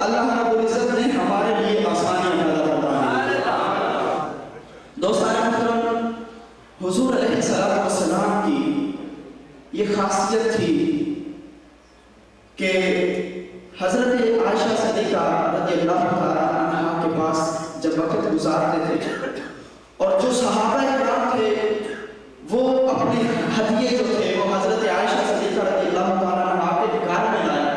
اللہ رب العزت نے ہمارے لیے آسانیاں پیدا فرمائی۔ دوستان محترم، حضور علیہ السلام کی یہ خاصیت تھی کہ حضرت عائشہ صدیقہ رضی اللہ عنہا کے پاس جب وقت گزارتے تھے اور جو صحابہ کرام تھے وہ اپنے ہدیے جو تھے وہ حضرت عائشہ صدیقہ رضی اللہ عنہا کے گھر میں لائے،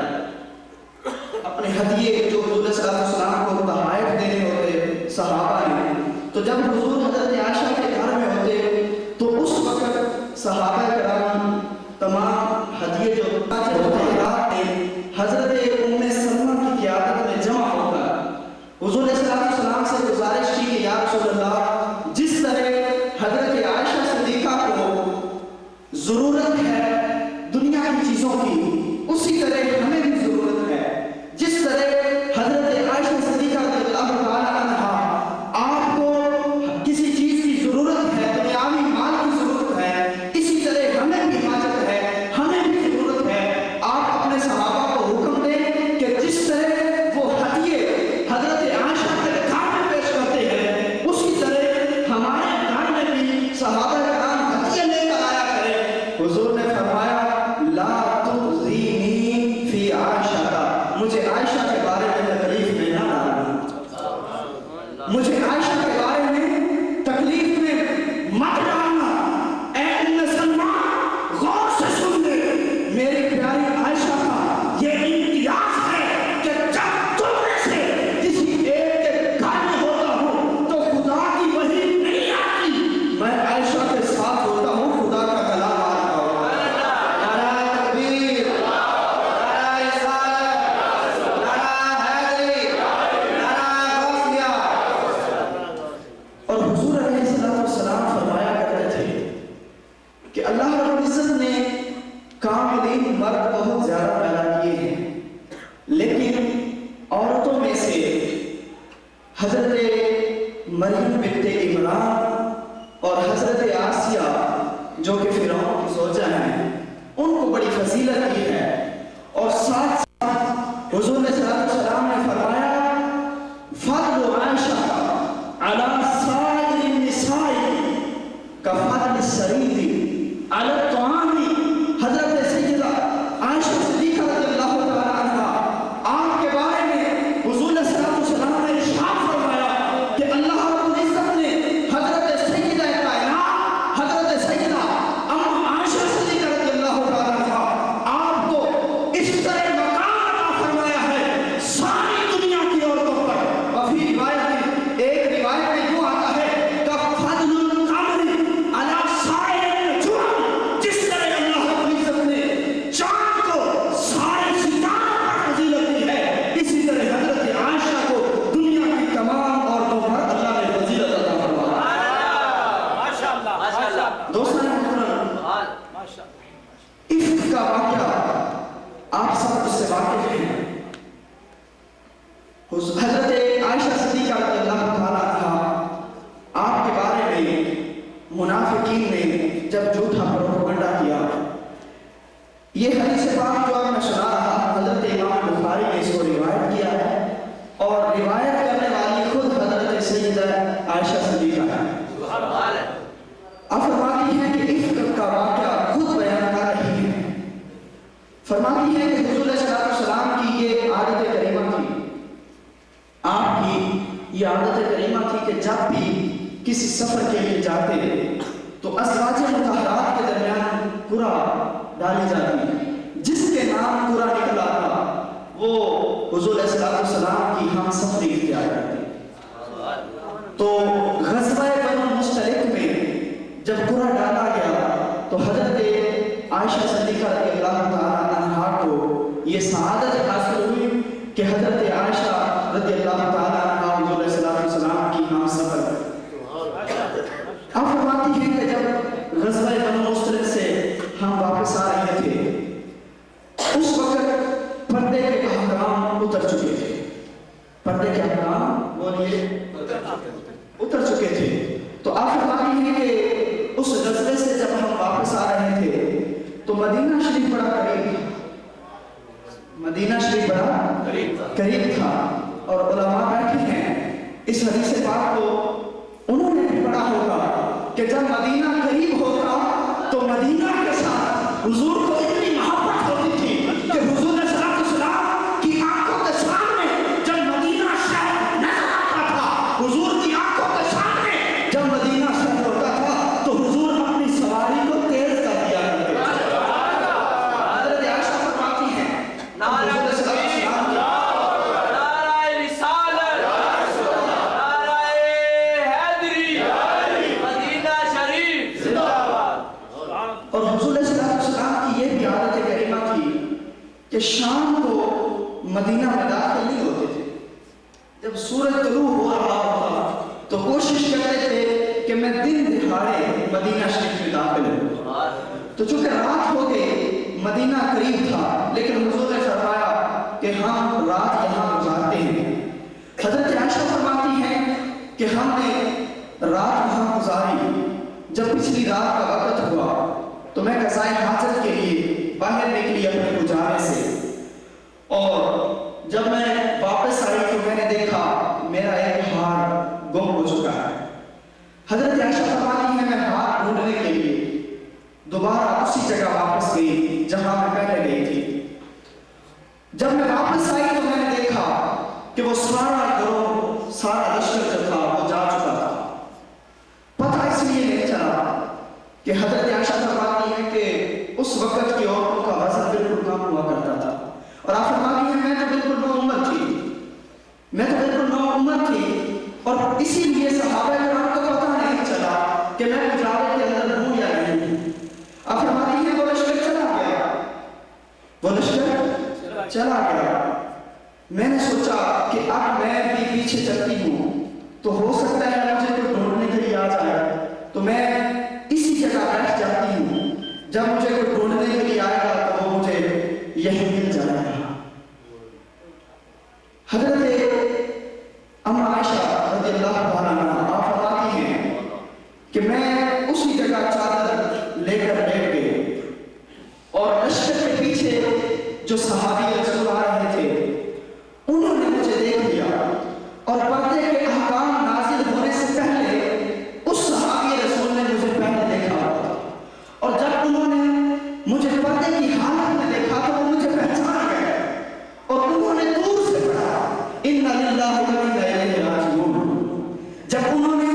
اپنے ہدیے جو حضور صلی اللہ علیہ وسلم کو تحائف دینے ہوتے صحابہ نے، تو جب حضور حضرت عائشہ کے گھر میں ہوتے تو اس وقت صحابہ کرام تمام ہدیے جو ہوتے رات میں حضرت ام سلمہ کی قیادت میں جمع ہو کر حضور صلی اللہ علیہ وسلم سے گزارش کی کہ یا رسول اللہ، جس طرح حضرت عائشہ صدیقہ کو ضرورت ہے دنیا کی چیزوں کی، اسی طرح ہمیں بھی ضرورت ہے۔ جس طرح حضرت عائشہ صدیقہ رضی اللہ تعالی عنہا آپ کو کسی چیز کی ضرورت ہے، دنیاوی مال کی ضرورت ہے، اسی طرح ہمیں بھی حاجت ہے، ہمیں بھی ضرورت ہے۔ آپ اپنے صحابہ کو حکم دیں کہ جس طرح وہ ہدیے حضرت عائشہ کے گھر میں پیش کرتے ہیں، اسی طرح ہمارے گھر میں بھی صحابہ کرام ہدیے لے کر آیا کریں۔ حضور نے فرمایا لا تؤذینی فی عائشہ، مجھے عائشہ کے بارے میں تکلیف میں نہ ڈالنا، مجھے عائشہ کے بارے میں تکلیف میں مت ڈالنا۔ اے ام سلمہ، غور سے سن لے، میری پیاری عائشہ کا یہ امتیاز ہے کہ جب تم میں سے کسی ایک کے گھر میں ہوتا ہوں تو خدا کی وحی نہیں آتی، میں عائشہ کے ساتھ ہوتا ہوں، خدا کا کلام آتا ہوں۔ نعرہ تکبیر، نعرہ رسالت، نعرہ حیدری، نعرہ غوثیہ۔ اور حضور علیہ السلام فرمایا کرتے تھے کہ اللہ رب العزت نے کاملین مرد بہت زیادہ پیدا کیے ہیں، لیکن عورتوں میں سے حضرت مریم بنت عمران اور حضرت آسیہ جو کہ فرعون کی زوجہ ہیں، ان کو بڑی فضیلت کی ہے۔ اور ساتھ ساتھ حضور صلی اللہ علیہ وسلم نے فرمایا فضل عائشہ علی سائر النساء کفضل السرید علی الطعام۔ حضرت سیدہ عائشہ صدیقہ رضی اللہ تعالی عنہا آپ کے بارے میں حضور صلی اللہ علیہ وسلم نے ارشاد فرمایا کہ اللہ رب العزت نے حضرت سیدہ کائنات حضرت سیدہ ام عائشہ صدیقہ رضی اللہ تعالی عنہا آپ کو اس طرح مقام عطا فرمایا ہے ساری دنیا کی عورتوں پر۔ وفی روایت ایک روایت میں یوں آتا ہے کہ فضل القمر علی سائر النجوم، جس طرح اللہ رب العزت نے چاند کو سارے ستاروں پر فضیلت دی ہے، اسی طرح حضرت عائشہ کو دنیا کی تمام عورتوں پر اللہ نے فضیلت عطا فرمایا۔ دوستان محترم، عفت کا واقعہ آپ سب اس سے واقف ہیں۔ حضرت عائشہ صدیقہ رضی اللہ تعالی عنہا آپ کے بارے میں منافقین نے جب جھوٹا پروپیگنڈا کیا، یہ حدیث پاک جو اب میں سنا رہا حضرت امام بخاری نے اس کو روایت کیا ہے، اور روایت کرنے والی خود حضرت سیدہ عائشہ صدیقہ ہے۔ اب فرماتی ہے کہ عفت کا واقعہ خود بیان کر رہی ہے۔ فرماتی ہے کہ حضور صلی اللہ علیہ وسلم کی یہ عادت کریمہ تھی، آپ کی یہ عادت کریمہ تھی کہ جب بھی کسی سفر کے لیے جاتے تو ازواج مطہرات کے درمیان قرعہ ڈالی جاتی، جس کے نام قرعہ نکلا تھا وہ حضور صلی اللہ علیہ وسلم کی ہم سفری اختیار کرتی۔ تو غزوہ بنو مستلق میں جب قرعہ ڈالا گیا تو حضرت عائشہ صدیقہ رضی اللہ تعالی عنہا کو یہ سعادت حاصل ہوئی کہ حضرت عائشہ رضی اللہ تعالی عنہا حضور صلی اللہ علیہ وسلم کی ہم سفر۔ اب فرماتی ہے کہ جب غزوہ بنو مستلق سے ہم واپس آ رہے تھے، اس وقت پردے کے احکام اتر چکے تھے۔ پردے کے احکام بولیے اتر چکے تھے۔ تو آپ فرماتی ہے کہ اس غزوے سے جب ہم واپس آ رہے تھے تو مدینہ شریف بڑا قریب تھا، مدینہ شریف بڑا قریب تھا اور علماء بیٹھے ہیں اس حدیث پاک کو انہوں نے بھی پڑھا ہوگا کہ جب مدینہ قریب ہوگا تو مدینہ کے ساتھ حضور کو اتنی محبت ہوتی تھی کہ حضور صلی اللہ علیہ وسلم کی آنکھوں کے سامنے جب مدینہ شہر نظر آتا تھا، حضور کی آنکھوں کے سامنے جب مدینہ شہر ہوتا تھا تو حضور اپنی سواری کو تیز کر دیا کرتے تھے۔ حضرت عائشہ فرماتی ہیں اور حضور صلی اللہ علیہ وسلم کی یہ بھی عادت کریمہ تھی کہ شام کو مدینہ میں داخل نہیں ہوتے تھے۔ جب سورج طلوع ہو رہا ہوتا تو کوشش کرتے تھے کہ میں دن دہاڑے مدینہ شریف میں داخل ہوں۔ تو چونکہ رات ہو گئی، مدینہ قریب تھا، لیکن حضور نے فرمایا کہ ہم رات یہاں گزارتے ہیں۔ حضرت عائشہ فرماتی ہیں کہ ہم نے رات وہاں گزاری۔ جب پچھلی رات کا وقت ہوا تو میں قضائے حاجت کے لیے باہر نکلی اپنے گزارے سے، اور جب میں واپس آئی تو میں نے دیکھا میرا ایک ہار گم ہو چکا ہے۔ حضرت عائشہ فرماتی ہے میں ہار ڈھونڈنے کے لیے دوبارہ اسی جگہ واپس گئی جہاں میں پہلے گئی تھی۔ جب میں واپس آئی تو میں نے دیکھا کہ وہ سارا گروہ، سارا لشکر جو تھا وہ جا چکا تھا۔ پتہ اس لیے نہیں چلا کہ حضرت عائشہ فرماتی ہے کہ اس وقت کی عورتوں کا وزن بالکل کم ہوا کرتا تھا، اور آپ فرماتی ہیں میں تو بالکل نوعمر تھی، اور اسی لیے صحابہ کرام کو پتہ نہیں چلا کہ میں گزارے کے اندر ہوں یا نہیں۔ آپ فرماتی ہیں وہ لشکر چلا گیا۔ میں نے سوچا کہ اب میں بھی پیچھے چلتی ہوں تو ہو سکتا ہے مجھے کوئی ڈھونڈنے کے لیے آ جائے، تو میں اسی جگہ بیٹھ جاتی ہوں، جب مجھے کوئی ڈھونڈنے کے لیے آئے گا تو وہ مجھے یہی مل جائے گا۔ حضرت ام عائشہ رضی اللہ تعالیٰ عنہا آپ فرماتی ہیں کہ میں اسی جگہ چادر لے کر بیٹھ گئی، اور لشکر کے پیچھے جو صحابی رسول آ رہے تھے انہوں نے مجھے دیکھ لیا، اور پردے کے احکام نازل ہونے سے پہلے اس صحابی رسول نے مجھے پہلے دیکھا، اور جب انہوں نے مجھے پردے کی حالت میں دیکھا تو وہ مجھے پہچان گئے، اور انہوں نے دور سے پڑھا اِنَّ لِلَّهِ وَإِنَّا إِلَيْهِ رَاجِعُونَ۔ جب انہوں نے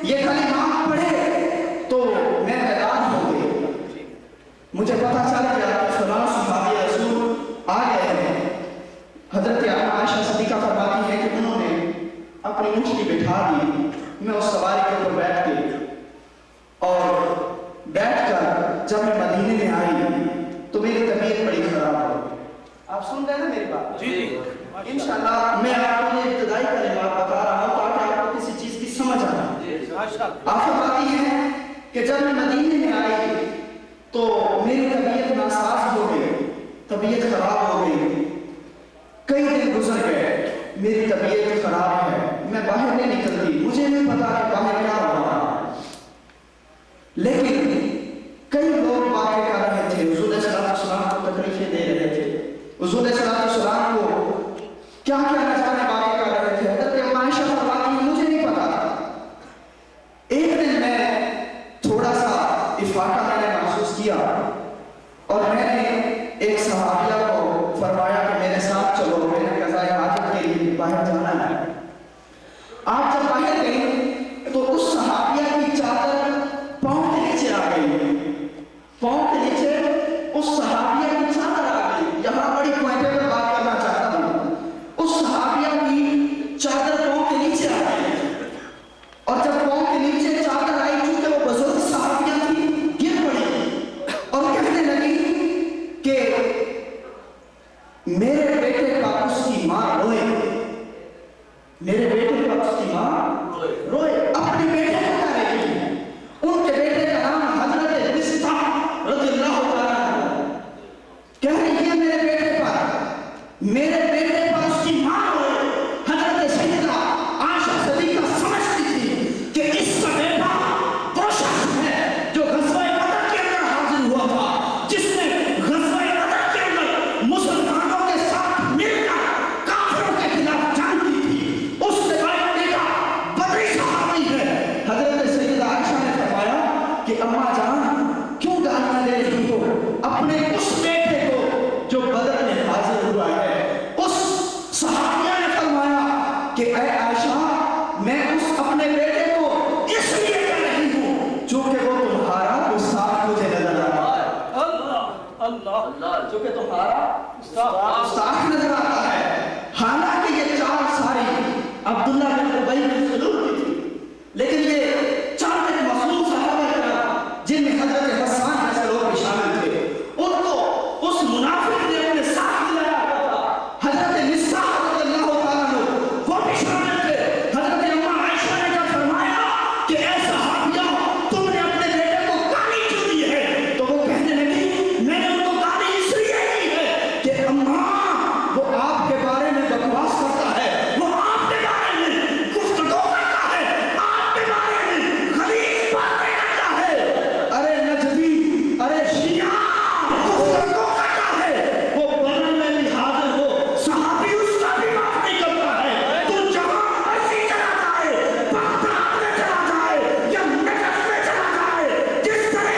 یہ کلمات پڑھے تو میں حیران ہو گئی، مجھے پتہ چل گیا کہ فلاں صحابی رسول آ گئے ہیں۔ حضرت عائشہ صدیقہ فرماتی ہے کہ انہوں نے اپنی مٹھی بٹھا دی، میں اس سواری کے اوپر بیٹھ گئی، اور بیٹھ کر جب میں مدینے میں آئی تو میری طبیعت بڑی خراب ہو۔ آپ سن رہے ہیں نا میری بات؟ جی انشاءاللہ میں آپ کو یہ ابتدائی کلمات بتا رہا ہوں تاکہ آپ کو کسی چیز کی سمجھ آئے۔ آپ فرماتی ہیں کہ جب میں مدینے میں آئی تو میری طبیعت ناساز ہو گئی، طبیعت خراب ہو گئی، کئی دن گزر گئے، میری طبیعت خراب ہے، میں باہر نہیں نکلتی، مجھے نہیں پتا کہ باہر کیا ہو رہا ہے، لیکن کئی لوگ باتیں کر رہے تھے، حضور صلی اللہ علیہ وسلم کو تکلیفیں دے رہے تھے، حضور صلی اللہ علیہ وسلم کو کیا کیا نظر باتیں کر رہے تھے۔ حضرت عائشہ فرماتی ہیں مجھے نہیں پتا۔ ایک دن میں تھوڑا سا افاقہ میں نے محسوس کیا، اور میں نے ایک صحابیہ کو فرمایا کہ میرے ساتھ چلو، میں نے قضائے حاجت کے لیے باہر جانا ہے۔ آپ جب باہر گئے تو اس صحابیہ کی چادر پاؤں کے نیچے آ گئی، پاؤں کے نیچے اس صحابیہ کی چادر آ گئی۔ یہاں بڑی پوائنٹ پر بات کرنا چاہتا ہوں، اس صحابیہ کی چادر پاؤں کے نیچے آ گئی، اور جب پاؤں کے نیچے چادر آئی چونکہ وہ بزرگ صحابیہ تھی، گر پڑی اور کہنے لگی کہ میرے بیٹے کا اس کی ماں روئے، میرے بیٹے کا اس کی ماں روئے۔ اپنے بیٹے کو کہہ رہی ہے، ان کے بیٹے کا نام حضرت مصطفیٰ رضی اللہ تعالیٰ عنہ، کہہ رہی ہے میرے بیٹے پر اس کی ماں روئے۔ حضرت سیدہ عائشہ صدیقہ سمجھتی تھی کہ اس کا بیٹا وہ شخص ہے جو غزوہ بدر کے اندر حاضر ہوا تھا، جس نے غزوہ بدر کے اندر مسلمانوں کے ساتھ جو کہ تمہارا گستاخ نظر آتا ہے. حالانکہ یہ چال ساری عبداللہ بن ابی بن سلول کی تھی، لیکن یہ چند ایک معصوم صحابہ کرام جن میں حضرت حسان جیسے لوگ بھی شامل تھے، ان کو اس منافق نے اپنے ساتھ لایا ہوا تھا. حضرت نساء رضی اللہ تعالیٰ عنہ وہ بھی شامل تھے. حضرت اماں عائشہ نے جب فرمایا کہ اے صحابیہ تم نے اپنے بیٹے کو گالی کیوں دی ہے، تو وہ کہنے لگی میں نے ان کو گالی اس لیے دی ہے کہ اماں وہ آپ کے بارے میں بکواس کرتا ہے، وہ آپ کے بارے میں گفتگو کرتا ہے، آپ کے بارے میں غلیظ باتیں کرتا ہے. ارے نجدی، ارے شیعہ گفتگو کرتا ہے، وہ بغل میں بھی حاضر ہو، صحابی اس کا بھی معاف نہیں کرتا ہے. تو جہاں مرضی چلا جائے، بغداد میں چلا جائے یا نجف میں چلا جائے، جس طرح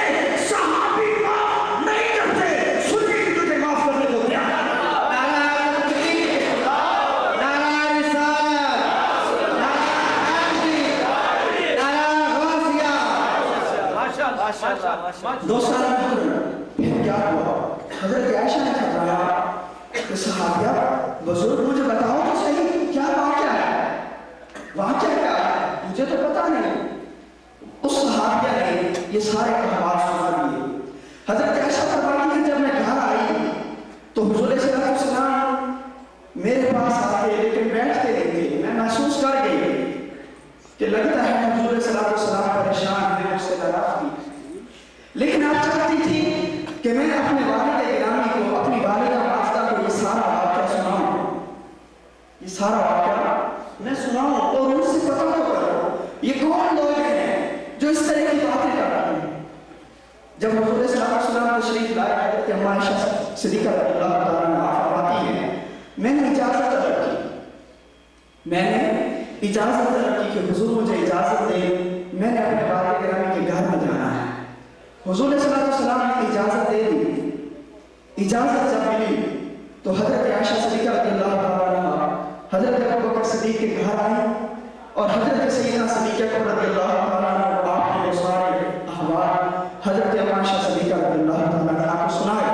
صحابی معاف نہیں کرتے، سنی بھی تجھے معاف کرنے کو تیار ہے. دو سال پھر کیا ہوا؟ حضرت عائشہ نے فرمایا کہ صحابیہ بزرگ مجھے بتاؤ تو صحیح کیا واقعہ ہے، واقعہ کیا ہے، مجھے تو پتا نہیں. اس صحابیہ نے یہ سارے احوال سنا دیے. حضرت عائشہ فرماتی ہے جب میں گھر آئی تو حضور صلی اللہ علیہ وسلم میرے پاس آتے لیکن بیٹھتے نہیں تھے. میں محسوس کر گئی کہ لگتا ہے حضور صلی اللہ علیہ وسلم پریشان ہیں، اس سے ناراض تھی. لیکن آپ چاہتی تھی کہ میں اپنے والد گرامی کو، اپنی والدہ ماجدہ کو یہ سارا واقعہ سناؤں، یہ سارا واقعہ میں سناؤں اور ان سے پتہ تو کرو یہ کون لوگ ہیں جو اس طرح کی باتیں کر رہے ہیں. جب حضور صلی اللہ علیہ وسلم تشریف لائے حضرت اماں عائشہ صدیقہ رضی اللہ تعالیٰ عنہا فرماتی ہیں میں نے اجازت رکھی کہ حضور مجھے اجازت دیں، میں نے اپنے والد گرامی کے گھر میں جانا ہے. حضور صلی اللہ علیہ وسلم نے اجازت دے دی. اجازت جب ملی تو حضرت عائشہ صدیقہ رضی اللہ تعالیٰ عنہا حضرت ابوبکر صدیق کے گھر آئی اور حضرت سیدنا صدیقہ رضی اللہ تعالیٰ عنہ آپ کے سارے احوال حضرت عائشہ صدیقہ رضی اللہ تعالیٰ عنہ کو سنائے.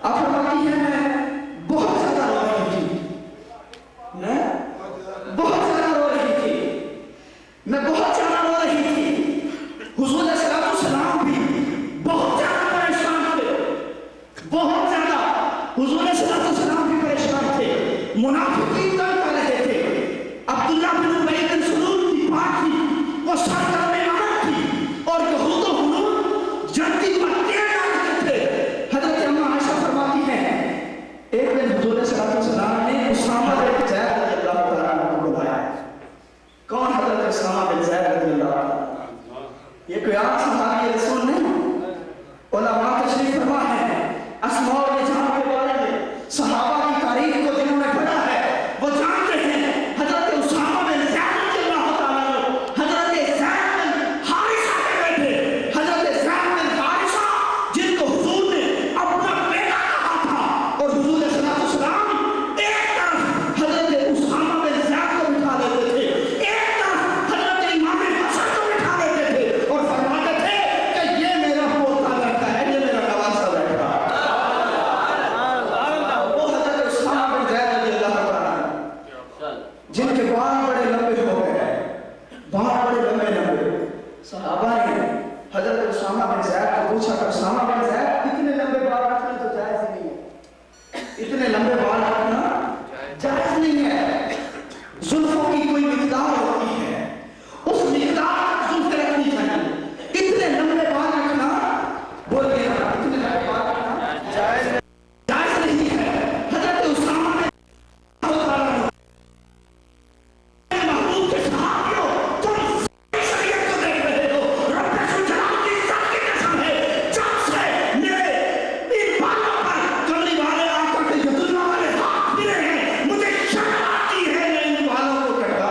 آپ فرماتی ہیں میں بہت زیادہ رو رہی تھی، میں بہت زیادہ رو رہی تھی، میں بہت زیادہ رو رہی تھی. حضور صلی اللہ علیہ وسلم بھی بہت زیادہ پریشان تھے، بہت زیادہ. حضور صلی اللہ علیہ وسلم بھی پریشان تھے، منافقین تنگ کر رہے تھے. عبداللہ بن ابی بن سلول کی بات تھی، وہ سرکار میں آمد تھی اور یہود و حنود جنتی پتیاں ڈالتے تھے. حضرت اماں عائشہ فرماتی ہیں ایک دن حضور صلی اللہ علیہ وسلم نے اسامہ بن زید رضی اللہ تعالیٰ عنہ کو بلایا. کون حضرت اسامہ بن زید رضی اللہ عنہ؟ یہ کوئی عام صحابی رسول نہیں، علماء تشریف فرما ہے. اسماء اور نظام کے بارے میں صحابہ کی تاریخ کو جنہوں نے پڑھا ہے وہ جانتے ہیں حضرت اسامہ بن زید رضی اللہ تعالیٰ عنہ حضرت زید بن حارثہ کے بیٹے، حضرت زید بن حارثہ جن کو حضور نے اپنا بیٹا کہا تھا. اور حضور صلی اللہ علیہ وسلم ایک طرف حضرت اسامہ بن زید کو بٹھا دیتے تھے، ایک طرف حضرت امام حسن کو بٹھا دیتے تھے اور فرماتے تھے کہ یہ میرا پوتا بیٹا ہے، یہ میرا نواسہ بیٹا ہے. وہ حضرت اسامہ بن زید رضی اللہ تعالیٰ عنہ جن کے بال بڑے لمبے ہو گئے، بال بڑے لمبے. صحابہ نے حضرت اسامہ بن زید کو پوچھا کہ اسامہ بن زید اتنے لمبے بال رکھنا تو جائز نہیں ہے، اتنے لمبے بال رکھنا جائز نہیں ہے. زلفوں کی کوئی مقدار ہوتی ہے، اس مقدار زلفیں رکھنی چاہیے. اتنے لمبے بال رکھنا بولے اتنے لمبے بال رکھنا جائز نہیں ہے. حضرت اسامہ نے محبوب کے صحابیوں تم شریعت کو دیکھ رہے ہو، رب الجلال کی ذات کی قسم ہے جب سے میرے ان بالوں پر کملی والے آقا کے ید اللہ والے ہاتھ ملے ہیں مجھے شرم آتی ہے میں ان بالوں کو کٹوا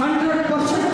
100%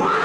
5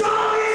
24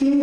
3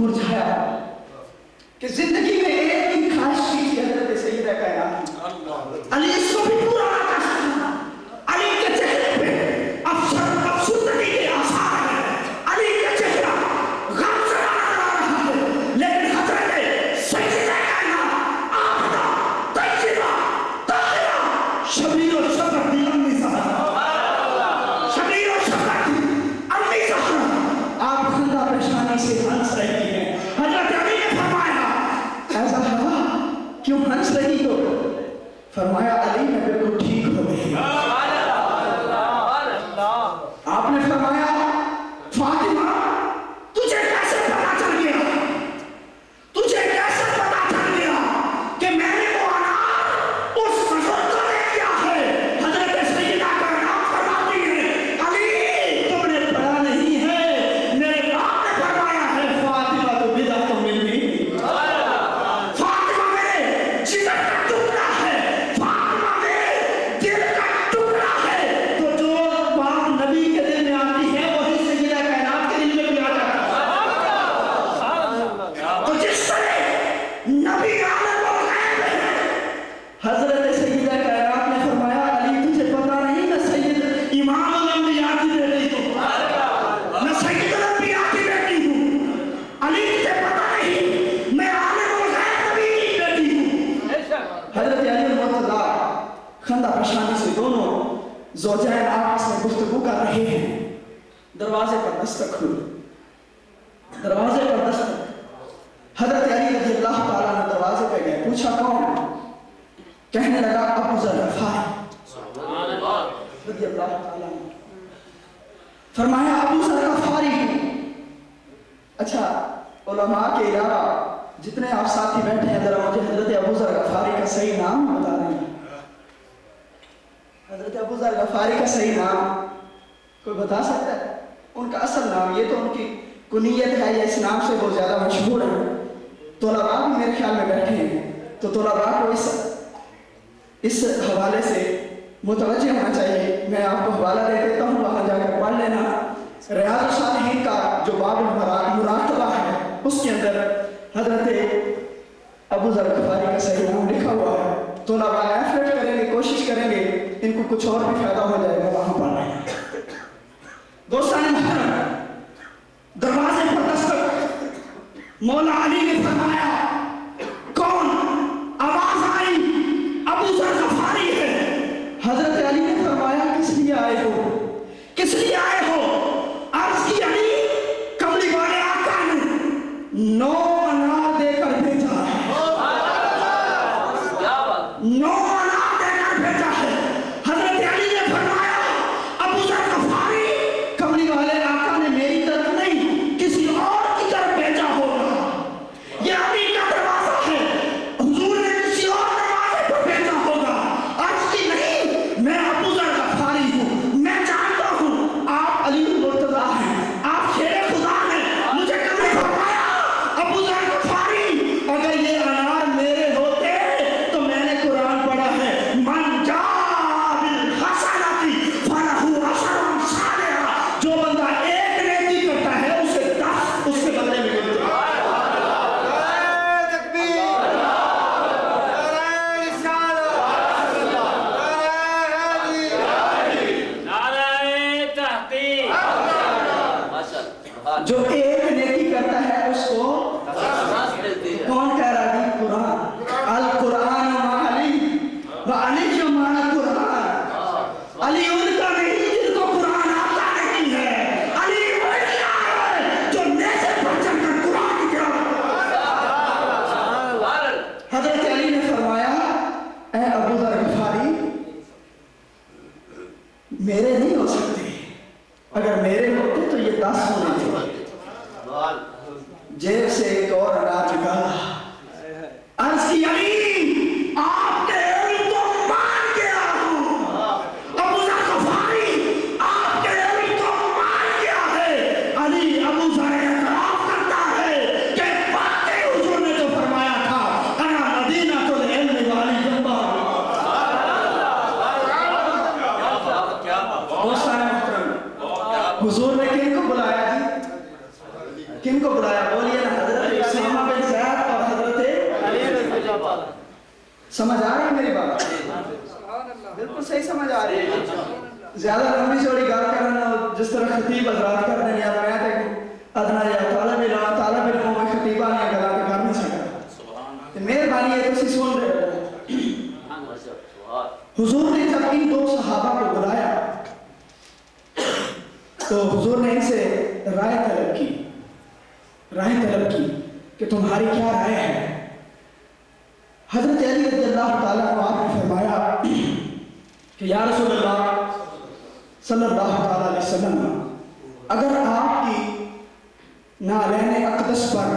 مرجھایا کہ زندگی میں ایک بھی خواہش کی تھی حضرت سیدہ کائنات علی اس کو بھی پورا نہ کر سکا. علی کے چہرے پہ افسردگی کے آثار ہیں. علی کا چہرہ غم سے نظر آ رہا ہے. لیکن حضرت سیدہ کائنات آبدہ طیبہ طاہرہ شبیر و شفقت دی امی زہرا، شبیر و شفقت دی امی زہرا آپ خندہ پریشانی سے ہنس رہی ہیں. حضرت علی نے فرمایا ایسا ہوا کیوں ہنس رہی ہو؟ فرمایا علی میں بالکل ٹھیک ہو گئی. آپ نے فرمایا فاطمہ تجھے کیسے پتا چل گیا، تجھے کیسے پتا چل گیا کہ میں نے وہ انار اس بزرگ کو دے دیا ہے؟ حضرت سیدہ کائنات فرماتی ہے علی تم نے پڑھا نہیں ہے، میرے باپ نے فرمایا ہے فاطمہ تو بدعت منی، فاطمہ میرے جگر کا ٹکڑا ہے، فاطمہ میرے دل کا ٹکڑا ہے. تو جو بات نبی کے دل میں آتی ہے وہی سیدہ کائنات کے دل میں بھی آ جاتا ہے. تو جس طرح نبی عالم الغیب ہے، حضرت سیدہ کائنات نے فرمایا علی تجھے پتا نہیں میں سید امام الانبیاء کی بیٹی ہوں، میں سید الانبیاء کی بیٹی ہوں. علی تجھے پتا نہیں میں عالم الغیب نبی کی بیٹی ہوں. حضرت علی المرتضیٰ خندہ پریشانی سے دونوں زوجین آپس میں گفتگو کر رہے ہیں. دروازے پر دستک ہوئی، دروازے پر دستک. حضرت علی رضی اللہ تعالیٰ نے دروازے پہ گئے، پوچھا کون؟ کہنے لگا ابو ذر غفاری رضی اللہ تعالیٰ نے. فرمایا ابو ذر غفاری ہوں. اچھا علماء کے علاوہ جتنے آپ ساتھی بیٹھے ہیں ذرا مجھے حضرت ابو ذر غفاری کا صحیح نام بتا دیں. حضرت ابو ذر غفاری کا صحیح نام کوئی بتا سکتا ہے؟ ان کا اصل نام، یہ تو ان کی کنیت ہے، یہ اس نام سے بہت زیادہ مشہور ہے. طلباء بھی میرے خیال میں بیٹھے ہیں تو طلباء کو اس حوالے سے متوجہ ہونا چاہیے. میں آپ کو حوالہ دے دیتا ہوں، وہاں جا کر پڑھ لینا. ریاض الصالحین کا جو باب المراقبہ ہے اس کے اندر حضرت ابو ذر غفاری کا صحیح نام لکھا ہوا ہے. طلباء ایفرٹ کریں گے، کوشش کریں گے، ان کو کچھ اور بھی فائدہ ہو جائے گا وہاں پڑھ رہے ہیں. دوستان محترم دروازے پر دستک، مولا علی نے فرمایا کون؟ آواز آئی ابو ذر غفاری ہے. حضرت علی نے فرمایا کس لیے آئے ہو، کس لیے آئے ہو؟ عرض کی علی کملی والے آقا نے 9 انار دے کر بھیجا ہے، 9 انار دے کر بھیجا ہے. حضرت علی نے فرمایا ابو ذر غفاری کملی والے آقا نے میری طرف نہیں کسی اور کی طرف بھیجا ہوگا. یہ علی کا دروازہ ہے، حضور نے کسی اور دروازے پر بھیجا ہوگا. عرض کی نہیں میں ابو ذر غفاری ہوں، میں جانتا ہوں آپ علی المرتضیٰ ہیں، آپ شیر خدا ہیں. مجھے کبھی فرمایا ابو ذر غفاری اگر یہ انار میرے ہوتے تو میں نے قرآن پڑھا ہے من جاء بالحسنۃ فلہ عشر امثالها، جو بندہ ایک نیکی کرتا ہے اسے 10 اس کے بدلے میں ملتے ہیں. جو ایک نیکی کرتا ہے اس کو کون کہہ رہا ہے؟ قرآن. القرآن مع علی وعلی مع القرآن. علی ان کا نہیں جن کو قرآن آتا نہیں ہے، علی وہی ہے جو نیزے پر چڑھ کر قرآن کی تلاوت. حضرت علی نے فرمایا اے ابو ذر غفاری میرے نہیں ہو سکتے، اگر میرے ہوتے تو یہ 10 ہونے تھے. جیب سے ایک اور انار نکالا. عرض کی علی آپ کے علم کو مان گیا ہوں، ابو ذر غفاری آپ کے علم کو مان گیا ہے. علی ابو ذر اعتراف کرتا ہے کہ واقعی حضور نے جو فرمایا تھا انا مدینہ العلم والی جنبہ. دوستان محترم حضور نے کن کو بلایا جی؟ کن کو بلایا؟ بولیے نا حضرت سمجھ آ رہی ہے میری بات؟ بالکل صحیح سمجھ آ رہی ہے. زیادہ لمبی چوڑی گل کرنا جس طرح خطیب حضرات کر دیں یا میں تے ادنا یا طالب علموں میں خطیبہ نے گلا کے کر نہیں سکتا. مہربانی ہے تسی سن رہے ہو. حضور نے جب ان دو صحابہ کو بلایا تو حضور نے ان سے رائے طلب کی کہ تمہاری کیا رائے ہے. حضرت علی رضی اللہ تعالیٰ کو آپ نے فرمایا کہ یا رسول اللہ صلی اللہ تعالیٰ علیہ وسلم اگر آپ کی نعلین اقدس پر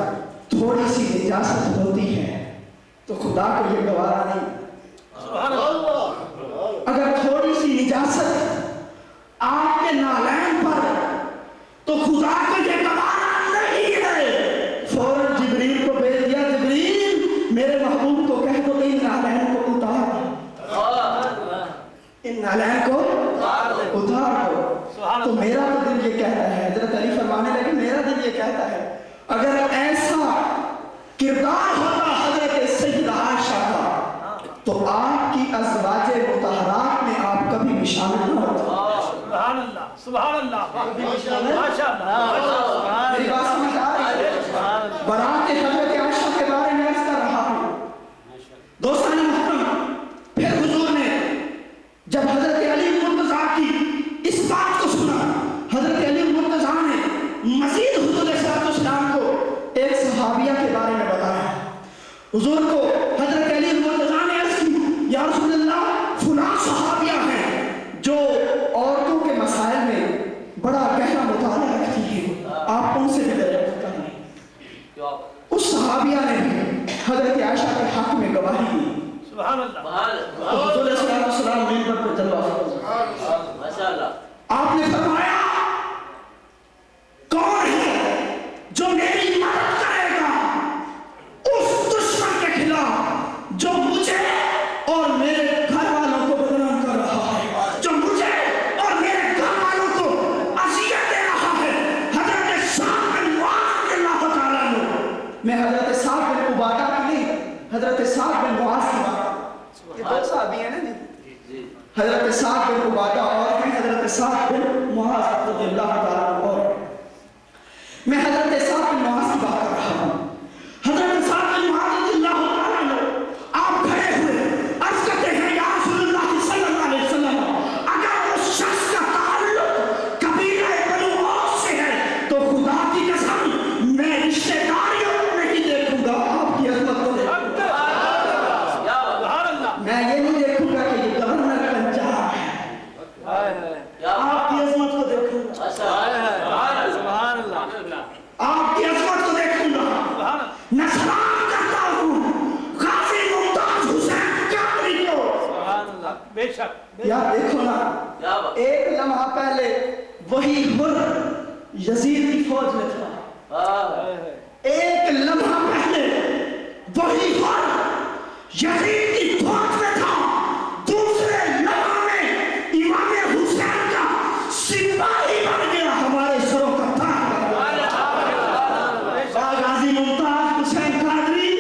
تھوڑی سی نجاست ہوتی ہے تو خدا کو یہ گوارا نہیں. اگر تھوڑی سی نجاست آپ کے نعلین پر تو خدا کو یہ گوارا نہیں ہے. فوراً جبریل کو بھیج دیا, جبریل میرے محبوب کو کہہ دو ان نعلین کو اتار دو, ان نعلین کو اتار دو. تو میرا تو دل یہ کہتا ہے, حضرت علی فرمانے لگے میرا دل یہ کہتا ہے اگر ایسا کردار ہوتا حضرت سیدہ عائشہ کا تو آپ کی ازواج مطہرات میں آپ کبھی بھی شامل نہ ہوتے. سبحان اللہ سبحان اللہ ماشاء اللہ. میری بات سمجھ آ رہی ہے؟ برات حضرت عائشہ کے بارے میں عرض کر رہا ہوں. دوستان محترم, پھر حضور نے جب حضرت علی مرتضیٰ کی اس بات کو سنا, حضرت علی مرتضیٰ نے مزید حضور صلی اللہ علیہ وسلم کو ایک صحابیہ کے بارے میں بتایا. حضور کو حضرت علی مرتضیٰ نے عرض کی یا رسول اللہ فلاں صحابیہ ہیں جو عورتوں کے مسائل میں بڑا گہرا مطالعہ رکھتی ہیں, آپ ان سے بھی دریافت کر لیں. اس صحابیہ نے بھی حضرت عائشہ کے حق میں گواہی دی. سبحان اللہ. حضور صلی اللہ علیہ وسلم ممبر پر جلوہ فرمایا. آپ نے فرمایا کون ہے جو میری مدد کرے گا اس دشمن کے خلاف جو مجھے اور میرے گھر والوں کو بدنام کر رہا ہے, جو مجھے اور میرے گھر والوں کو اذیت دے رہا ہے. حضرت سعد بن معاذ رضی اللہ تعالیٰ عنہ, میں حضرت سعد بن عبادہ کی نہیں, حضرت سعد بن معاذ کی بات, یہ دو صحابی ہیں نا جی, حضرت سعد بن عبادہ اور ہیں حضرت سعد بن معاذ رضی اللہ تعالیٰ عنہ. اور میں حضرت سعد بن معاذ کی بات کر رہا ہوں. حضرت سعد بن معاذ رضی اللہ تعالیٰ عنہ آپ کھڑے ہوئے عرض کرتے ہیں یا رسول اللہ صلی اللہ علیہ وسلم اگر اس شخص کا تعلق قبیلہ بنو اوس سے ہے تو خدا کی قسم میں رشتہ داریوں کو نہیں دیکھوں گا, آپ کی عظمت کو دیکھوں گا. میں یہ نہیں دیکھوں گا کہ یہ گورنر پنجاب ہے, آپ کی عظمت کو دیکھوں گا, آپ کی عظمت کو دیکھوں گا. میں سلام کرتا ہوں غازی ممتاز حسین قادری کو. بے شک یار دیکھو نا, ایک لمحہ پہلے وہی حر یزید کی فوج میں تھا, ایک لمحہ پہلے وہی حر یزید کی فوج میں تھا, دوسرے لمحہ میں امام حسین کا سپاہی بن گیا, ہمارے سروں کا تاج بن گیا. غازی ممتاز حسین قادری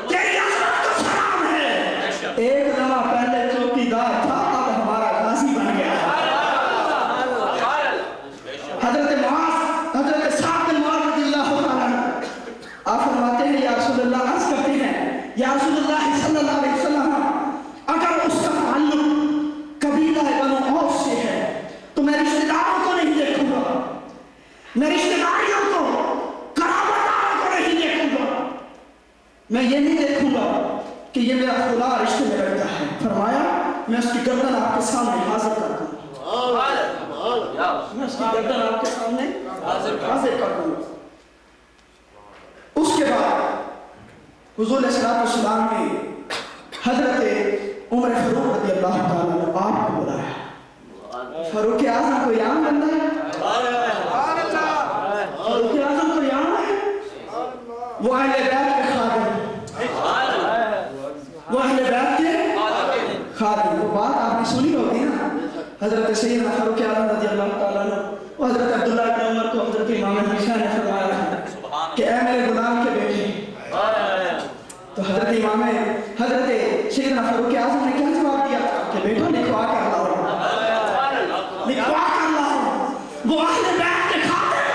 تیری عظمت کو سلام ہے. ایک لمحہ پہلے چوکیدار تھا, اب ہمارا غازی بن گیا. حضرت معاذ, حضرت سعد بن معاذ رضی اللہ تعالیٰ عنہ آپ فرماتے ہیں یا رسول اللہ, عرض کرتے ہیں یا رسول اللہ صلی اللہ علیہ وسلم اگر اس کا تعلق قبیلہ بنو اوس سے ہے تو میں رشتہ داروں کو نہیں دیکھوں گا, میں رشتہ داریوں کو قرابت داروں کو نہیں دیکھوں گا, میں یہ نہیں دیکھوں گا کہ یہ میرا فلاں رشتے میں رکھتا ہے. فرمایا میں اس کی گردن آپ کے سامنے حاضر کر دوں گا, میں اس کی گردن آپ کے سامنے حاضر کر دوں گا. اس کے بعد حضور علیہ السلام نے حضرت عمر فاروق رضی اللہ تعالیٰ عنہ آپ کو بلایا. فاروق اعظم کو یاد بنتا ہے, فاروق اعظم کو یاد ہے, وہ اہل بیت کے خادم, وہ اہل بیت کے خادم. وہ بات آپ نے سنی ہوگی نا, حضرت سیدنا فاروق اعظم رضی اللہ تعالیٰ عنہ وہ حضرت عبداللہ بن عمر کو حضرت امام حسین نے فرمایا کہ اے میرے غلام کے بیٹے, تو حضرت امام حضرت سیدنا فاروق اعظم نے کیا جواب دیا کہ بیٹا لکھوا کر لاؤ، لکھوا کر لاؤ۔ وہ اہل بیت کے خاطر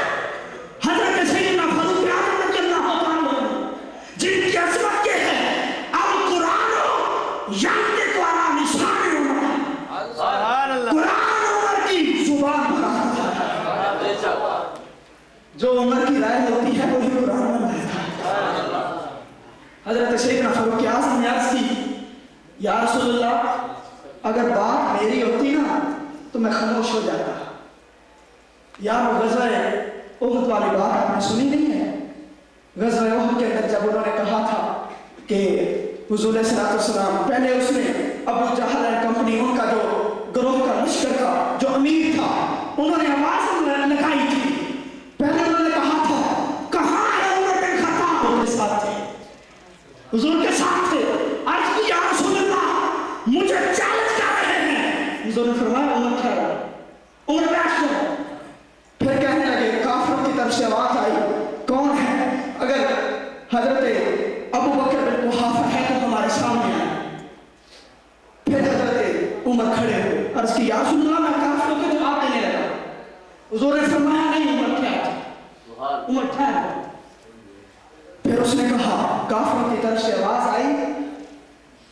حضرت سیدنا فاروق اعظم رضی اللہ عنہ جن کی عظمت یہ ہے القرآن ینطق علی لسان عمر، قرآن عمر کی زبان پر آتا ہے، جو عمر کی رائے ہوتی ہے وہی قرآن بن جاتا ہے۔ حضرت سیدنا فاروق اعظم نے عرض کی یا رسول اللہ اگر بات میری ہوتی نا تو میں خاموش ہو جاتا۔ یا وہ غزوہ احد والی بات آپ نے سنی نہیں ہے؟ غزوہ احد کے اندر جب انہوں نے کہا تھا کہ حضور صلی اللہ علیہ وسلم پہلے اس نے ابو جہل اینڈ کمپنی ان کا جو گروہ کا لشکر کا جو امیر تھا انہوں نے آواز لگائی تھی، پہلے انہوں نے کہا تھا کہاں ہے عمر بن خطاب، ان کے ساتھ تھے، حضور کے ساتھ تھے، عرض کی یا رسول اللہ مجھے چیلنج کر رہے ہیں، حضور نے فرمایا عمر ٹھہرا، عمر بیٹھ جاؤ۔ پھر کہنے لگے کافروں کی طرف سے آواز آئی کون ہے؟ اگر حضرت ابو بکر بن قحافہ ہے تو ہمارے سامنے آئے۔ پھر حضرت عمر کھڑے ہوئے، عرض کی یا رسول اللہ میں کافروں کو جواب دینے لگا، حضور نے فرمایا نہیں عمر ٹھہر، عمر ٹھہر۔ پھر اس نے کہا کافروں کی طرف سے آواز آئی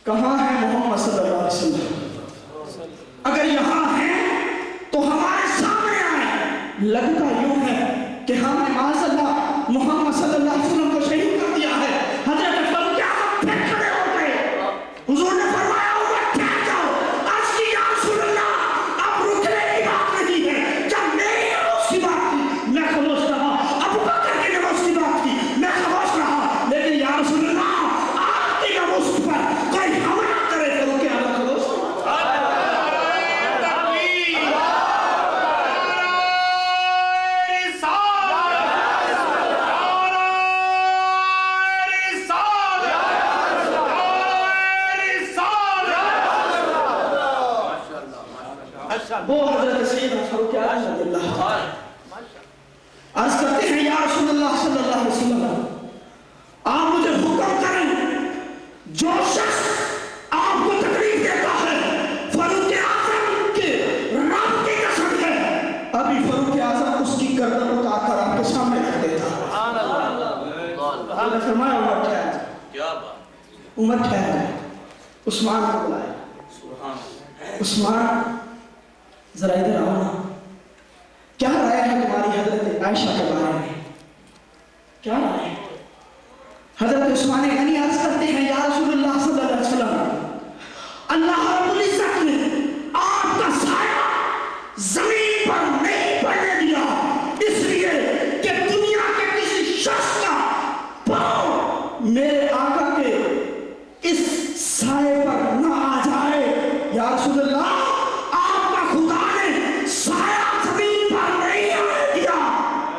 کہاں ہے محمد صلی اللہ علیہ وسلم، اگر یہاں ہیں تو ہمارے سامنے آئے۔ لگتا یوں ہے کہ ہم نے معاذ اللہ محمد صلی اللہ علیہ وسلم کو شہید کر دیا ہے۔ حضرت فاروق اعظم پھر کھڑے ہو گئے، حضور نے فرمایا عمر ٹھہر جاؤ، عرض کی یا رسول اللہ اب رکنے کی بات نہیں ہے، جب میری نماز کی بات کی میں خاموش رہا، ابو بکر کی نماز کی بات کی میں خاموش رہا، لیکن یا رسول اللہ آپ کی نماز پر کوئی حملہ کرے تو رکے اللہ خاموش وہ حضرت سیدنا فاروق اعظم رضی اللہ عنہ عرض کرتے ہیں یا رسول اللہ صلی اللہ علیہ وسلم آپ مجھے حکم کریں جو شخص آپ کو تکلیف دیتا ہے فاروق اعظم کے رب کی قسم ہے ابھی فاروق اعظم اس کی گردن اتار کر آپ کے سامنے رکھ دیتا ہے۔ آپ نے فرمایا عمر ٹھہر، عمر ٹھہر، عثمان کو بلایا، عثمان ذرا ادھر آؤ نا، کیا رائے ہے تمہاری حضرت عائشہ کے بارے میں، کیا رائے ہے؟ حضرت عثمان غنی عرض کرتے ہیں یا رسول اللہ صلی اللہ علیہ وسلم اللہ رب العزت نے آپ کا سایہ زمین پر نہیں پڑنے دیا اس لیے کہ دنیا کے کسی شخص کا پاؤں میرے آقا کے اس سائے پر نہ آ جائے۔ یا رسول اللہ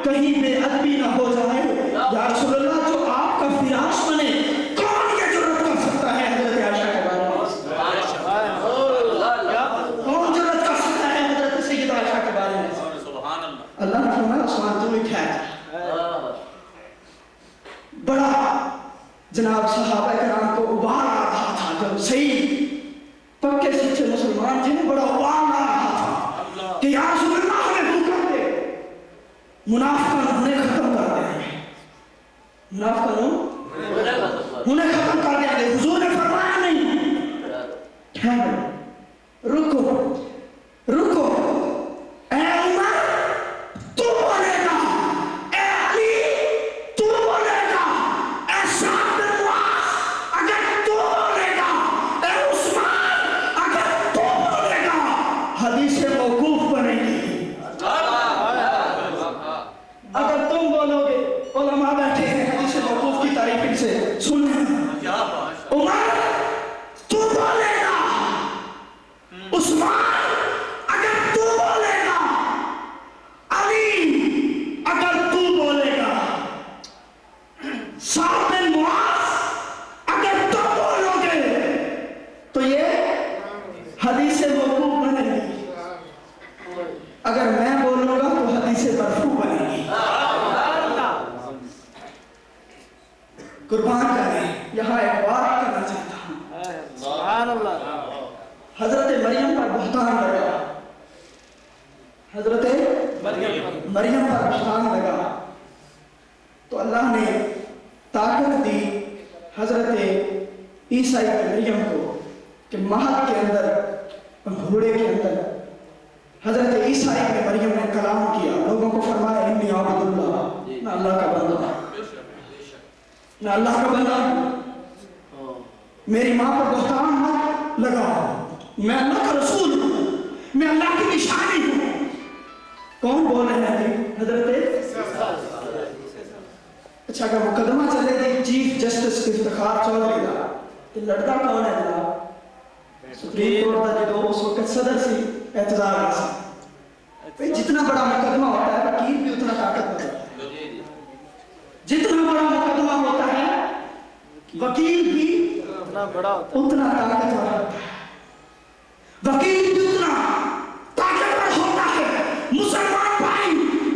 کہیں بے ادبی نہ ہو جائے، یا رسول اللہ جو آپ کا فراش بنے کون یہ جرات کر سکتا ہے حضرت عائشہ کے بارے میں، کون جرات کر سکتا ہے حضرت سیدہ عائشہ کے بارے میں؟ اللہ نے فرمایا عثمان تم ہی ٹھہر۔ بڑا جناب صحابہ کرام کو ابال آ رہا تھا، جب صحیح پکے سچے مسلمان تھے بڑا ابال آ رہا تھا کہ یا رسول اللہ ہمیں حکم دے منافقان انہیں ختم کر دیں گے، منافقان انہیں ختم کر دیں گے۔ حضور نے فرمایا نہیں، ٹھہرو، رکو رکو، اے عمر تو بولے گا، اے علی تو بولے گا، اے سعد بن معاذ اگر تو بولے گا، اے عثمان اگر تو بولے گا، حدیث موقوف بنے گی۔ اگر تم بولو گے، علماء بیٹھے ہیں حدیث موقوف کی تعریف ان سے سنیں، عمر تو بولے گا، عثمان اگر تو بولے گا، علی اگر تو بولے گا، سعد بن معاذ اگر تم بولو گے تو یہ حدیث موقوف بنے گی، اگر میں بولوں گا تو حدیث مرفوع بنے گی۔ قربان کریں، یہاں ایک بات کرنا چاہتا ہوں، سبحان اللہ حضرت مریم پر بہتان لگا، حضرت مریم پر بہتان لگا تو اللہ نے طاقت دی حضرت عیسیٰ ابن مریم کو کہ مہد کے اندر گھوڑے کے اندر حضرت عیسیٰ ابن مریم نے کلام کیا، لوگوں کو فرمایا انی عبد اللہ، میں اللہ کا بندہ ہوں، میں اللہ کا بندہ ہوں، میری ماں پر بہتان مت لگا، میں اللہ کا رسول ہوں، میں اللہ کی نشانی ہوں۔ کون بول رہے ہیں حضرت؟ اچھا اگر مقدمہ چلے گی چیف جسٹس افتخار چودھری کا تو لڑتا کون ہے جناب؟ سپریم کورٹ کا جو اس وقت صدر سی اعتذار سی، جتنا بڑا مقدمہ ہوتا ہے وکیل بھی اتنا طاقتور ہوتا ہے، جتنا بڑا مقدمہ ہوتا ہے وکیل بھی اتنا طاقتور ہوتا ہے، وکیل بھی اتنا طاقتور ہوتا ہے۔ مسلمان بھائی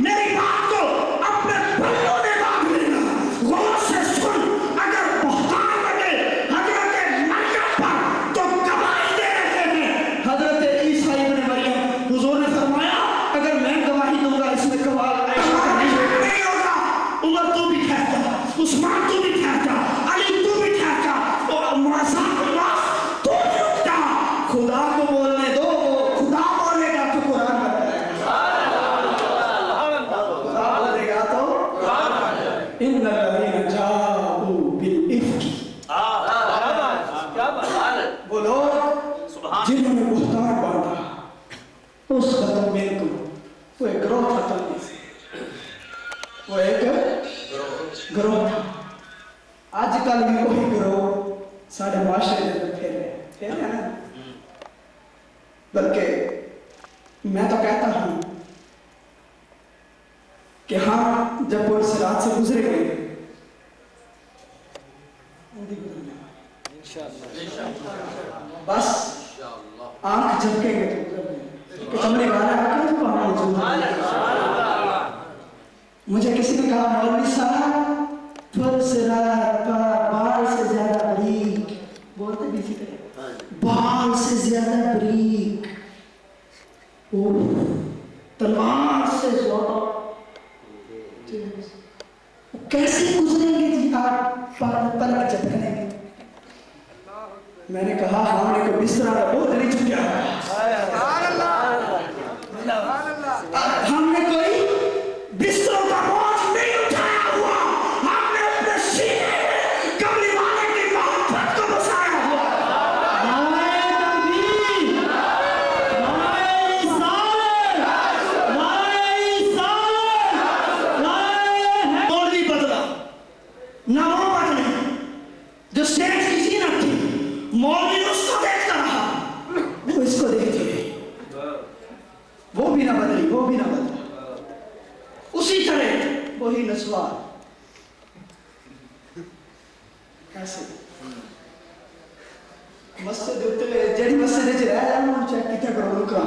میری بات کو اپنے پلوں میں باندھ لینا، غور سے سن، اگر بہتان لگے حضرت مریم پر تو گواہی دے رہے ہیں حضرت عیسیٰ ابن مریم۔ حضور نے فرمایا اگر میں گواہی دوں گا اس میں کمال نہیں ہوگا، عمر تو بھی ٹھہر جا، عثمان تو بھی ٹھہر جا، علی تو بھی ٹھہر جا، اور معصوم اللہ تو بھی رک جا، خدا کو بولنے دو، خدا بولے گا تو قرآن بتائے گا، خدا بولے گا تو ان الذین جاءوا بالافک، وہ لوگ جنہوں نے بہتان باندھا اس قدر میرے کو، وہ ایک گروہ تھا تلنے سے، وہ ایک گروہ تھا۔ آج کل بھی وہی گروہ سارے معاشرے میں پھیلے ہیں نا، بلکہ میں تو کہتا ہوں کہ ہم جب وہ اس رات سے گزرے گئے بس آنکھ جھپکیں گے تو کہ چمڑے والا آکے تو ہم موجود ہیں۔ مجھے کسی نے کہا مولوی صاحب بال سے زیادہ بریک، بولتے بھی اسی طرح بال سے زیادہ بریک، تلوار سے زیادہ، کیسے گزریں گے جی آپ پلک جھپکنے گے؟ میں نے کہا ہم نے کوئی بستر کا بوجھ نہیں چکیا، ہم نے کوئی بستروں کا بوجھ نہیں اٹھایا ہوا، ہم نے اپنے سینے میں کملی والے کی محبت کو بسایا ہوا۔ نعرہ تکبیر، نعرہ رسالت، نعرہ رسالت، نعرہ مولوی بدلا نہ وہ بدلے جو سٹیج کی زینت تھی، مولوی اس کو دیکھتا رہا، وہ اس کو دیکھتے رہے، وہ بھی نہ بدلی، وہ بھی نہ بدلی، اسی طرح وہی نسوار کیسے مسجد اتلے جڑی مسجد چ رہ جانا چیک کیتے کرو رکا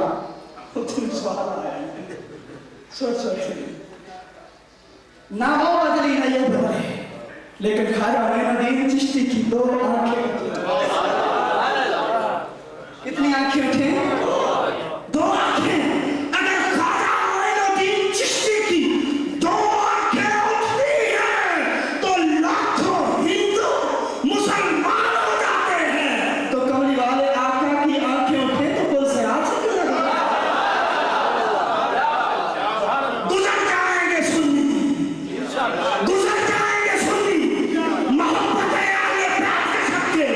اتنے نسوار آیا سوچ نہ وہ بدلی نہ یہ بدلے، لیکن خواجہ معین الدین چشتی کی دو آنکھیں کتنی آنکھیں اٹھیں؟ دو آنکھیں۔ اگر خواجہ معین الدین چشتی کی دو آنکھیں اٹھتی ہیں تو لاکھوں ہندو مسلمان ہو جاتے ہیں، تو کملی والے آقا کی آنکھیں اٹھیں تو پل سے آج سے کیوں لگا؟ گزر جائیں گے سنی، گزر جائیں گے سنی، محبت علی بیت کے صدقے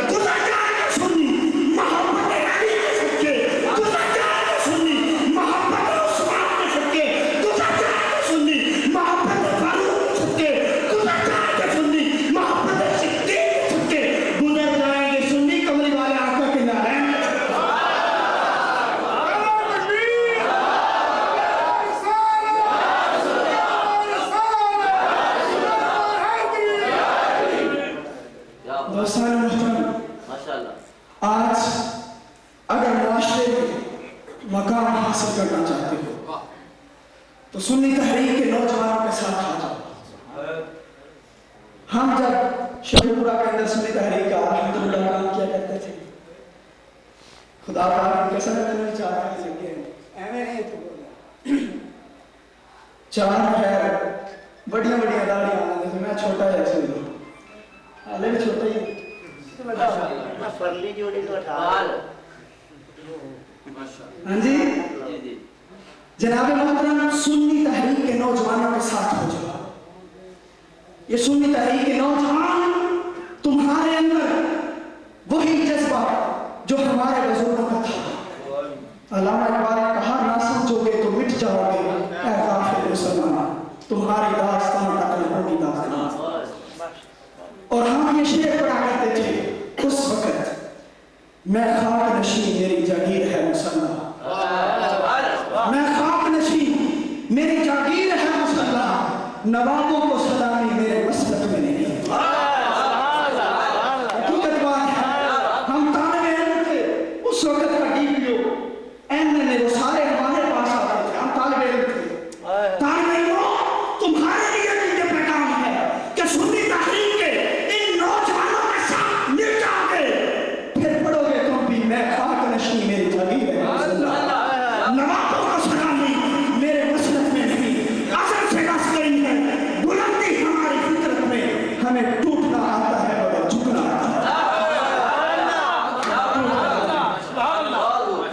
گزر جائیں گے سنی، محبت علی کے صدقے گزر جائیں گے سنی، محبت عثمان کے صدقے گزر جائیں گے سنی، محبت فاروق کے صدقے گزر جائیں گے سنی، محبت صدیق کے صدقے گزر جائیں گے سنی، کملی والے آقا کے نارائن کے صدقے۔ دوستان محترم، آج اگر معاشرے میں مقام حاصل کرنا چاہتے ہو تو سنی تحریک کے نوجوانوں کے ساتھ آ جاؤ۔ ہم جب شیخ پورہ کے اندر سنی تحریک کا الحمدللہ کام کیا کرتے تھے خدا پاک کی قسم ہے میں چار پھیر لگے ہیں ایویں نہیں تو بول چار خیر بڑیاں بڑیاں داڑیاں آنے میں چھوٹا ہے ایسے ہی حالے بھی چھوٹا ہی فرلی جوڑی تو اٹھا ہاں جی جناب محترم سنی تحریک کے نوجوانوں کے ساتھ ہو جاؤ یہ سنی تحریک کے نوجوان تمہارے اندر وہی جذبہ جو ہمارے بزرگوں کا تھا علامہ اقبال نے کہا نہ سمجھو گے تو مٹ جاؤ گے اے غافل مسلمان تمہاری داستان تک ہوگی داستان اور ہم یہ شعر پڑھا کرتے تھے اس وقت میں خاک نشین میری جاگیر ہے مسلح میں خاک نشین میری جاگیر ہے مسلح نوابوں کو سلامی میرے مسلک میں نہیں حقیقت بات ہے ہم طالب علم تھے اس وقت کا ڈیپیو ایم نے وہ سارے ہمارے پاس آتے تھے ہم طالب علم تھے طالب علموں تمہارے لیے یہ پیغام ہے کہ سنی تحریک کے ان نوجوانوں کے ساتھ مل جاؤ گے پھر پڑھو گے تم بھی میں خاک نشین میری جاگیر ہے نوابوں کو سلامی میرے مسلک میں نہیں اصل سے رس گئی ہے بلندی ہماری فطرت میں ہمیں ٹوٹنا آتا ہے اور جھکنا آتا ہے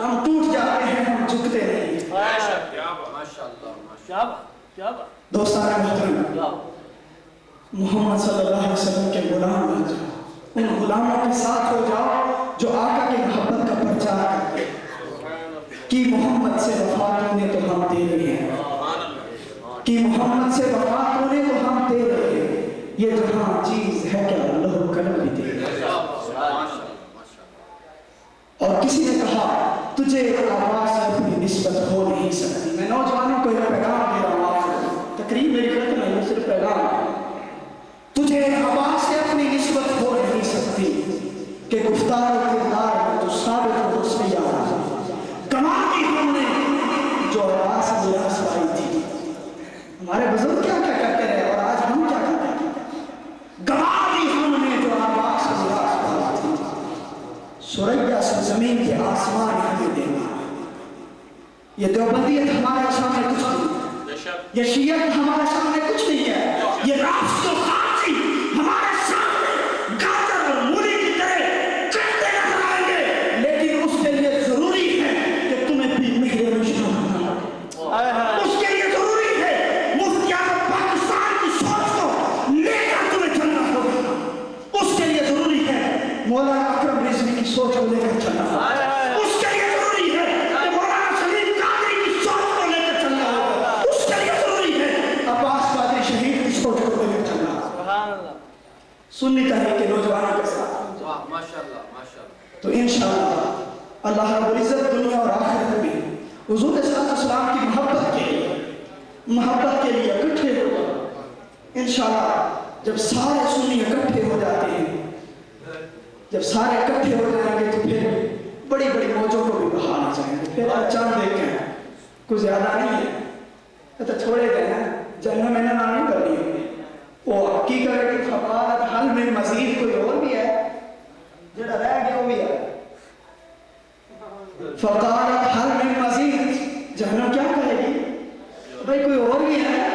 ہم ٹوٹ جاتے ہیں ہم جھکتے نہیں دوستان محترم محمد صلی اللہ علیہ وسلم کے غلام بن جاؤ ان غلاموں کے ساتھ ہو جاؤ جو آقا کی محبت کا پرچار کرتے کہ محمد سے وفات ہونے تو ہم تیرے ہیں کہ محمد سے وفات ہونے تو ہم تیرے ہیں یہ جہاں چیز ہے کہ اللہ کرم بھی تیرے اور کسی نے کہا تجھے آواز سے اپنی نسبت ہو نہیں سکتی میں نوجوانوں کو ایک پیغام دے رہا ہوں تقریب میری خط نہیں یہ صرف پیغام ہے تجھے آواز سے اپنی نسبت ہو نہیں سکتی کہ گفتار و کردار میں جو ثابت ہو اس میں یاد کمال کی ہم نے جو آواز میں رسوائی تھی ہمارے بزرگ کیا کیا کرتے رہے اور آج ہم کیا کرتے ہیں گواہ دی ہم نے جو آواز میں رسوائی تھی سوریا سے زمین کے آسمان ہمیں دینا یہ دیوبندیت ہمارے سامنے کچھ نہیں یہ شیعت ہمارے سامنے کچھ نہیں ہے یہ راست و خاصی ہمارے سامنے گاجر اور مولی کی طرح چلتے نظر آئیں گے لیکن اس کے لیے ضروری ہے کہ تمہیں بھی مہر مشتاق ہونا اس کے لیے ضروری ہے مفتیان پاکستان کی سوچ کو لے کر تمہیں چلنا ہوگا اس کے لیے ضروری ہے مولانا اکرم رضوی کی سوچ کو لے کر چلنا ہوگا اس کے لیے ضروری ہے کہ مولانا سلیم قادری کی سوچ کو لے کر چلنا ہوگا اس کے لیے ضروری ہے عباس قادری شہید کی سوچ کو لے کر چلنا ہوگا سنی تحریک کے نوجوانوں کے ساتھ تو انشاءاللہ اللہ رب العزت دنیا اور آخرت میں حضور صلی اللہ علیہ وسلم کی محبت کے لیے اکٹھے ہو انشاءاللہ جب سارے سنی اکٹھے ہو جاتے ہیں جب سارے اکٹھے ہو جائیں گے تو پھر بڑی بڑی موجوں کو بھی بہانا چاہیں گے پھر چاند دیکھ کے کچھ زیادہ نہیں ہے تو تھوڑے گئے ہیں جنگ میں نے نام نہیں کرنی ہے وہ حقیقت کی فقارت حل میں مزید کوئی اور بھی ہے جڑا رہ گیا وہ بھی ہے فقارت حل میں مزید جہنم کیا کہے گی بھائی کوئی اور بھی ہے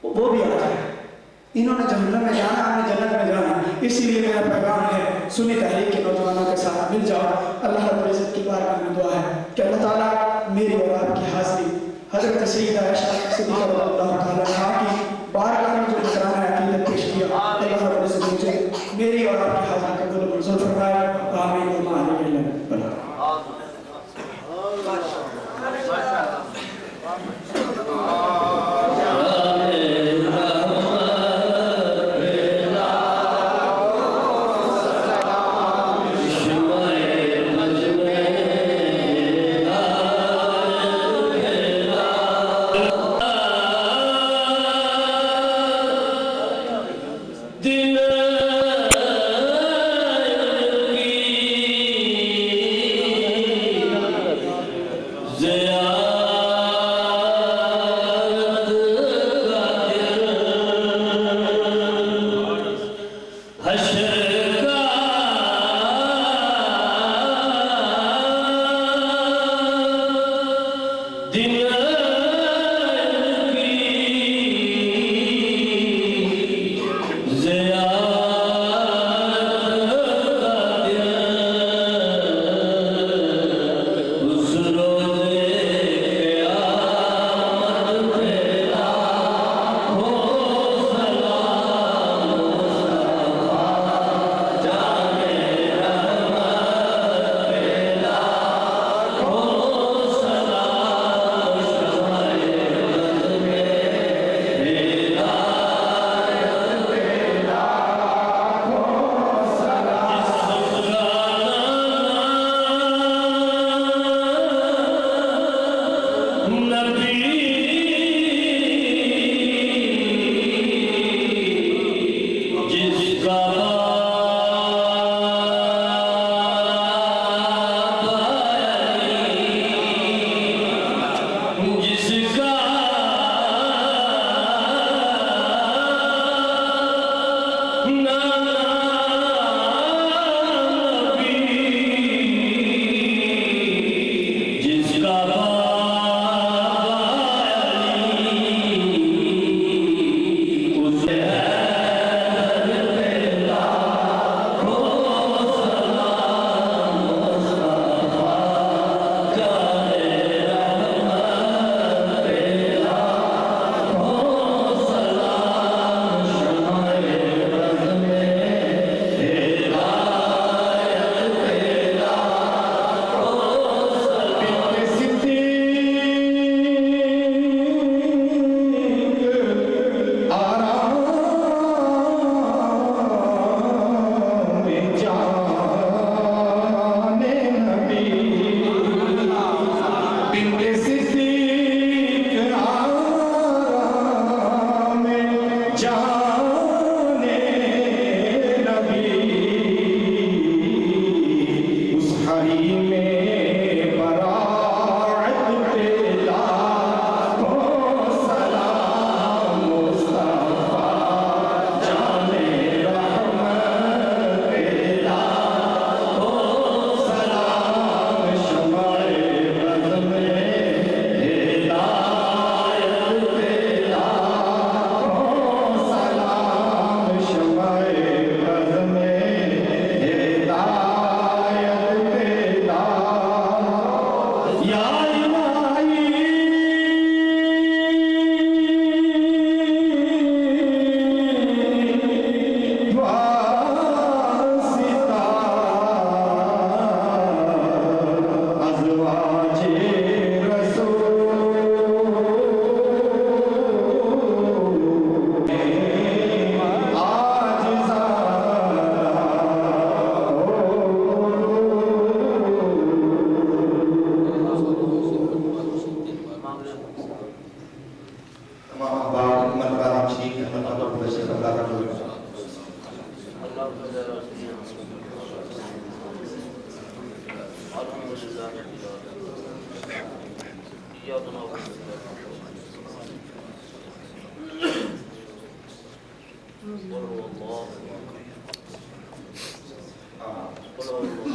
وہ بھی آ جائے انہوں نے جہنم میں جانا ہم نے جنت میں جانا اسی لیے میرا پیغام ہے سنی تحریک کے نوجوانوں کے ساتھ مل جاؤ اللہ رب العزت کی بارگاہ میں دعا ہے کہ اللہ تعالیٰ میری اور آپ کی حاضری حضرت سیدہ عائشہ صدیقہ رضی اللہ تعالیٰ عنہا کی بارگاہ میں جو نذرانہ عقیدت پیش کیا اللہ رب العزت مجھے میری اور آپ کی حاضری کا قبول منظور فرمائے آمین و مالک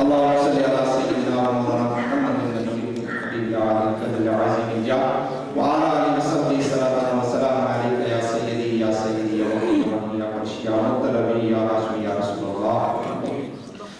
اللهم صل على سيدنا مولانا محمد النبي الحبيب على القدر العظيم الجاه وعلى اله وصحبه صلاه وسلام عليك يا سيدي يا سيدي يا ربي يا عرشي يا مطلبي يا رسول يا رسول الله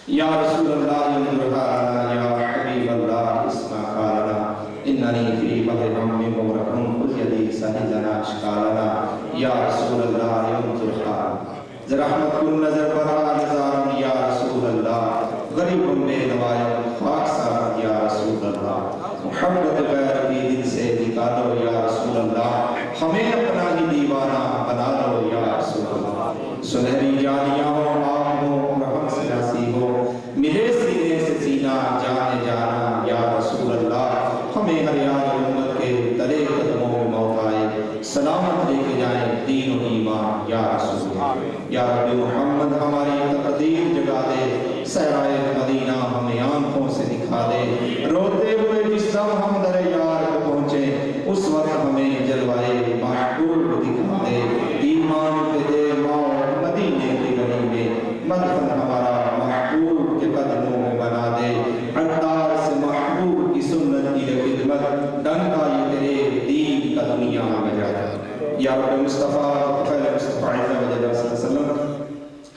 يا رسول الله يا يا حبيب الله اسمع قالنا انني في بحر هم مغرق خذ يدي سهلنا اشكالنا يا رسول الله ينظر حالنا رحمت کن نظر برا نظارم یا رسول اللہ غریب بے نوائم خاک سارت یا رسول اللہ محبت غیر کی دل سے نکالو یا رسول اللہ ہمیں اپنا ہی دیوانہ بنا لو یا رسول اللہ سنہری جانیاں ہو آپ ہو رحم سے ناسی ہو ملے سینے سے سینہ جانے جانا یا رسول اللہ ہمیں ہریان امت کے تلے قدموں میں موت آئے سلامت لے کے جائیں دین و ایمان یا رسول اللہ یا رب محمد ہماری تقدیر جگا دے صحرائے مدینہ ہمیں آنکھوں سے دکھا دے روتے ہوئے جس دم ہم در یار کو پہنچے اس وقت ہمیں جلوائے محبوب دکھا دے ایمان پہ دے موت مدینے کی گلی میں مدفن ہمارا محبوب کے قدموں میں بنا دے عطار سے محبوب کی سنت کی خدمت ڈنکا یہ تیرے دین کا دنیا میں بجا دے یا رب مصطفیٰ خیر مصطفیٰ علیہ وسلم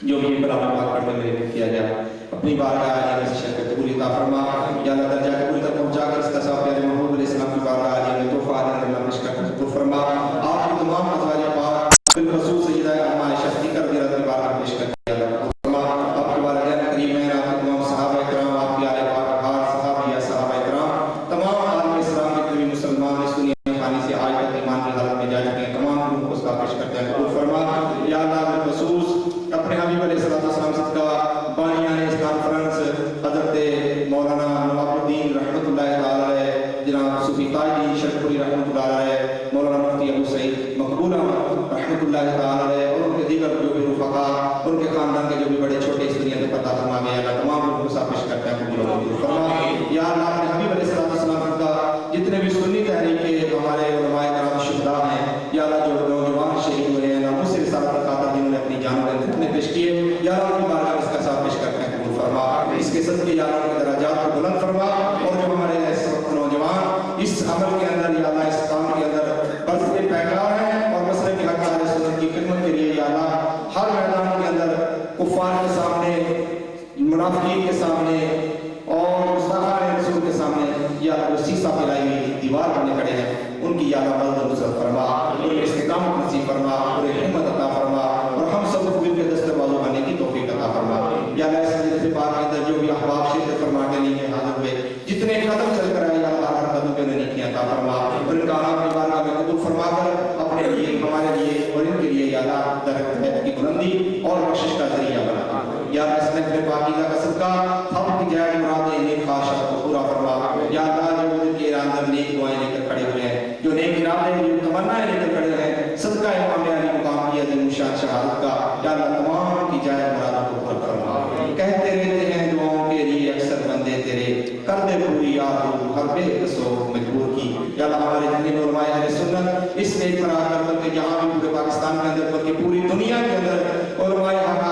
جو بھی کلام پاک پڑھنے میں کیا گیا اپنی بارگاہ عالیہ میں شرکت قبول عطا فرما یا اللہ درجہ قبول تک پہنچا کر اس کا ثواب پیارے محمود علیہ السلام کی بارگاہ عالیہ میں تحفہ دے اللہ پیش کر قبول فرما آپ کی تمام ازواج پاک بالخصوص سیدہ اماں عائشہ فکر دی رضی اللہ عنہا پیش کر دیا اللہ فرما آپ کے والدین کریم ہیں آپ کے تمام صحابہ کرام آپ کے آل پاک ہر صحابہ صحابہ کرام تمام عالم اسلام کے بھی مسلمان اس دنیا خانی سے آج تک ایمان کی حالت میں جا چکے ہیں تمام لوگوں کو اس کا پیش کرتے ہیں قبول فرما یا اللہ بالخصوص اپنے حبیب علیہ السلام صدقہ بانیان اس کانفرنس حضرت مولانا نواب الدین پیش کیے، یا اللہ کی بارگاہ میں اس کا ساتھ پیش کرتے ہیں قبول فرما، اس کے صدقے یا اللہ کے درجات کو بلند فرما، اور جو ہمارے اس وقت نوجوان اس عمل کے اندر یا اللہ اس کام کے اندر برسے پیکار ہیں اور مسئلے کے حق اہل سنت کی خدمت کے لیے یا اللہ ہر میدان کے اندر کفار کے سامنے، منافقین کے سامنے اور مستحقان رسول کے سامنے یا اللہ وہ سیسا پھیلائی ہوئی دیوار بنے کھڑے ہیں، ان کی یا اللہ مدد و نصرت فرما، ان کے استقامت نصیب فرما، انہیں ہمت عطا فرما، اور ہم سب کو مل کے دست بازو بننے کی توفیق عطا فرما۔ یا اللہ اس مجلس پاک کے اندر جو بھی احباب شرکت فرما کے لیے حاضر ہوئے، جتنے قدم چل کر آئے یا اللہ ہر قدم پہ انہیں نیکیاں عطا فرما، اور ان کا اپنی بارگاہ میں قبول فرما کر اپنے لیے، ہمارے لیے اور ان کے لیے یا اللہ درجات کی بلندی اور بخشش کا ذریعہ بنا۔ یا اللہ اس میں پاکیزہ کا صدقہ ہم کی جائز مرادیں نیک خواہشات کو پورا فرما۔ یا اللہ جو ان کے ارادے نیک دعائیں لے کر کھڑے ہوئے ہیں، جو نیک ارادے جو تمنائیں لے کر کھڑے ہیں، صدقہ امام علی مقام کی عظیم شان شہادت کا یا اللہ تمام کی جائز مرادوں کو پورا فرما۔ کہتے رہتے ہیں دعاؤں کے لیے اکثر بندے تیرے، کر دے پوری یاد ہر بے قصو مجبور کی۔ یا اللہ ہمارے جتنے علماء اہل سنت اس میں اقرار کر کے جہاں بھی پورے پاکستان کے اندر بلکہ پوری دنیا کے اندر علماء حق